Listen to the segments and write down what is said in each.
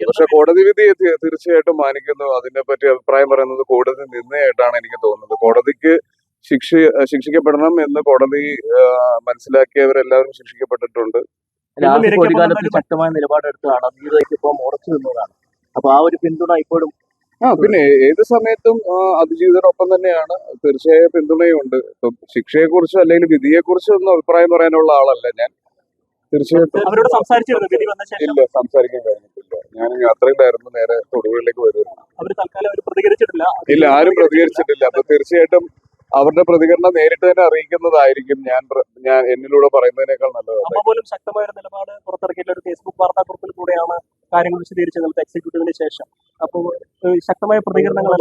പക്ഷെ കോടതി വിധിയെ തീർച്ചയായിട്ടും മാനിക്കുന്നു. അതിനെപ്പറ്റി അഭിപ്രായം പറയുന്നത് കോടതി നിന്നയായിട്ടാണ് എനിക്ക് തോന്നുന്നത്. കോടതിക്ക് ശിക്ഷിക്കപ്പെടണം എന്ന് കോടതി മനസ്സിലാക്കിയവരെല്ലാവരും ശിക്ഷിക്കപ്പെട്ടിട്ടുണ്ട്. ആസിഫ് ഒരു കാലത്ത് ശക്തമായ നിലപാടെടുത്തതാണ്, അതിജീവിതയ്ക്കൊപ്പം ഉറച്ചു നിന്നതാണ്. അപ്പൊ ആ ഒരു പിന്തുണ ഇപ്പോഴും പിന്നെ ഏത് സമയത്തും അതിജീവിതനൊപ്പം തന്നെയാണ്. തീർച്ചയായും പിന്തുണയുണ്ട്. ഇപ്പം ശിക്ഷയെക്കുറിച്ച് അല്ലെങ്കിൽ വിധിയെക്കുറിച്ച് ഒന്നും അഭിപ്രായം പറയാനുള്ള ആളല്ല ഞാൻ. തീർച്ചയായിട്ടും അവരോട് സംസാരിച്ചിരുന്നു വിധി വന്ന ശേഷം? ഇല്ല, സംസാരിക്കാൻ കഴിഞ്ഞിട്ടില്ല. ഞാൻ യാത്രയിലായിരുന്നു, നേരെ തൊടുപുഴയിലേക്ക് വരുമായിരുന്നു. അവർ തൽക്കാലം അവർ പ്രതികരിച്ചിട്ടില്ല? ഇല്ല, ആരും പ്രതികരിച്ചിട്ടില്ല. അപ്പൊ തീർച്ചയായിട്ടും അവരുടെ പ്രതികരണം നേരിട്ട് തന്നെ അറിയിക്കുന്നതായിരിക്കും ഞാൻ എന്നിലൂടെ പറയുന്നതിനേക്കാൾ നല്ലത്. അമ്മ പോലും ശക്തമായ ഒരു നിലപാട് പുറത്തിറക്കിയിട്ടുള്ള ഒരു ഫേസ്ബുക്ക് വാർത്താക്കുറിപ്പിൽ കൂടെയാണ് കാര്യങ്ങൾ വിശദീകരിച്ചത് എക്സിക്യൂട്ടീവിന് ശേഷം. അപ്പോൾ ശക്തമായ പ്രതികരണങ്ങൾ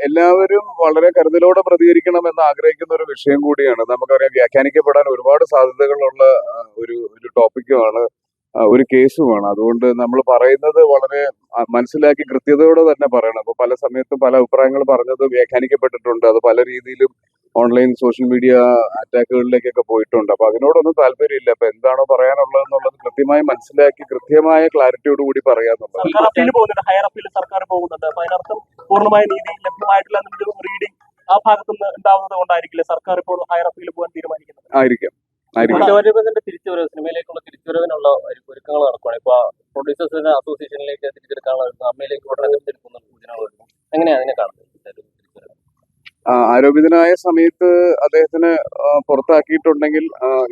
എല്ലാവരും വളരെ കരുതലോടെ പ്രതികരിക്കണമെന്ന് ആഗ്രഹിക്കുന്ന ഒരു വിഷയം കൂടിയാണ്. നമുക്കറിയാം, വ്യാഖ്യാനിക്കപ്പെടാൻ ഒരുപാട് സാധ്യതകളുള്ള ഒരു ടോപ്പിക്കുമാണ്, ഒരു കേസുമാണ്. അതുകൊണ്ട് നമ്മൾ പറയുന്നത് വളരെ മനസ്സിലാക്കി കൃത്യതയോടെ തന്നെ പറയണം. അപ്പൊ പല സമയത്തും പല അഭിപ്രായങ്ങൾ പറഞ്ഞത് വ്യാഖ്യാനിക്കപ്പെട്ടിട്ടുണ്ട്. അത് പല രീതിയിലും ഓൺലൈൻ സോഷ്യൽ മീഡിയ അറ്റാക്കുകളിലേക്കൊക്കെ പോയിട്ടുണ്ട്. അപ്പൊ അതിനോടൊന്നും താല്പര്യമില്ല. അപ്പൊ എന്താണോ പറയാനുള്ളതെന്നുള്ളത് കൃത്യമായി മനസ്സിലാക്കി കൃത്യമായ ക്ലാരിറ്റിയോട് കൂടി പറയാന്നുള്ളത്. ഹയർ അപ്പീൽ സർക്കാർ പോകുന്നുണ്ട്. അപ്പൊ അതിനർത്ഥം പൂർണ്ണമായ നീതി ലഭ്യമായിട്ടില്ല എന്നൊരു റീഡിംഗ് ആ ഭാഗത്തുനിന്ന് ഉണ്ടാവുന്നത് കൊണ്ടായിരിക്കില്ല സർക്കാർ ഇപ്പോൾ ഹയർ അപ്പീൽ പോകാൻ തീരുമാനിക്കുന്നത്? ആയിരിക്കാം. സിനിമയിലേക്കുള്ള തിരിച്ചുവരവിനുള്ള ഒരുക്കങ്ങൾ നടക്കുകയാണ്. ഇപ്പൊ പ്രൊഡ്യൂസേഴ്സിന്റെ അസോസിയേഷനിലേക്ക് തിരിച്ചെടുക്കാനുള്ള അമ്മയിലേക്ക് ഉടനെ തിരിച്ചെടുക്കുന്ന സൂചനകൾ വരുന്നു. എങ്ങനെയാണ് അതിനെ കാണുന്നത്? ആരോപിതനായ സമയത്ത് അദ്ദേഹത്തിന് പുറത്താക്കിയിട്ടുണ്ടെങ്കിൽ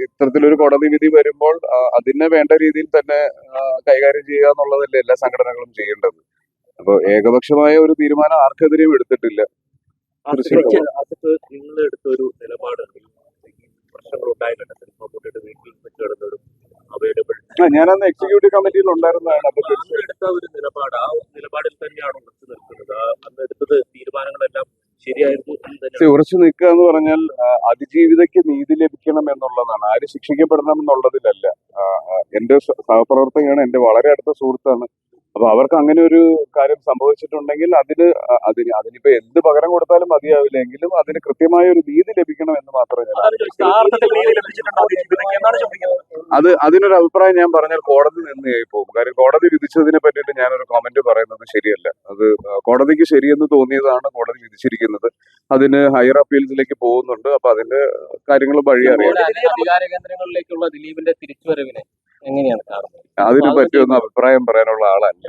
ഇത്തരത്തിലൊരു കോടതി വിധി വരുമ്പോൾ അതിനെ വേണ്ട രീതിയിൽ തന്നെ കൈകാര്യം ചെയ്യുക എന്നുള്ളതല്ലേ എല്ലാ സംഘടനകളും ചെയ്യേണ്ടത്. അപ്പൊ ഏകപക്ഷമായ ഒരു തീരുമാനം ആർക്കെതിരെയും എടുത്തിട്ടില്ല. നിങ്ങൾ എടുത്ത ഒരു നിലപാടുണ്ട്, ഞാനന്ന് എക്സിക്യൂട്ടീവ് കമ്മിറ്റിയിൽ ഉണ്ടായിരുന്നതാണ്. അപ്പൊ എടുത്ത ഒരു നിലപാട്, ആ നിലപാടിൽ തന്നെയാണ് ഉറച്ചു നിൽക്കുന്നത്. അന്ന് എടുത്തത് തീരുമാനങ്ങളെല്ലാം ശരിയായിരുന്നു. ഉറച്ചു നിൽക്കുക എന്ന് പറഞ്ഞാൽ അതിജീവിതയ്ക്ക് നീതി ലഭിക്കണം എന്നുള്ളതാണ്. ആര് ശിക്ഷിക്കപ്പെടണം എന്നുള്ളതിലല്ല. എന്റെ സഹപ്രവർത്തകയാണ്, എന്റെ വളരെ അടുത്ത സുഹൃത്താണ്. അപ്പൊ അവർക്ക് അങ്ങനെ ഒരു കാര്യം സംഭവിച്ചിട്ടുണ്ടെങ്കിൽ അതിനിപ്പോ എന്ത് പകരം കൊടുത്താലും മതിയാവില്ല. എങ്കിലും അതിന് കൃത്യമായ ഒരു നീതി ലഭിക്കണം എന്ന് മാത്രമേ അതിനൊരു അഭിപ്രായം ഞാൻ പറഞ്ഞാൽ കോടതി നിന്നയായി പോകും. കാര്യം കോടതി വിധിച്ചതിനെ പറ്റിയിട്ട് ഞാനൊരു കമന്റ് പറയുന്നത് ശരിയല്ല. അത് കോടതിക്ക് ശരിയെന്ന് തോന്നിയതാണ് കോടതി വിധിച്ചിരിക്കുന്നത്. അതിന് ഹയർ അപ്പീൽസിലേക്ക് പോകുന്നുണ്ട്. അപ്പൊ അതിന്റെ കാര്യങ്ങൾ വഴി അറിയാം. അധികാര കേന്ദ്രങ്ങളിലേക്കുള്ള ദിലീപിന്റെ തിരിച്ചുവരവിനെ എങ്ങനെയാണ് കാണുന്നത്? അതിനെ പറ്റി ഒന്നും അഭിപ്രായം പറയാനുള്ള ആളല്ല.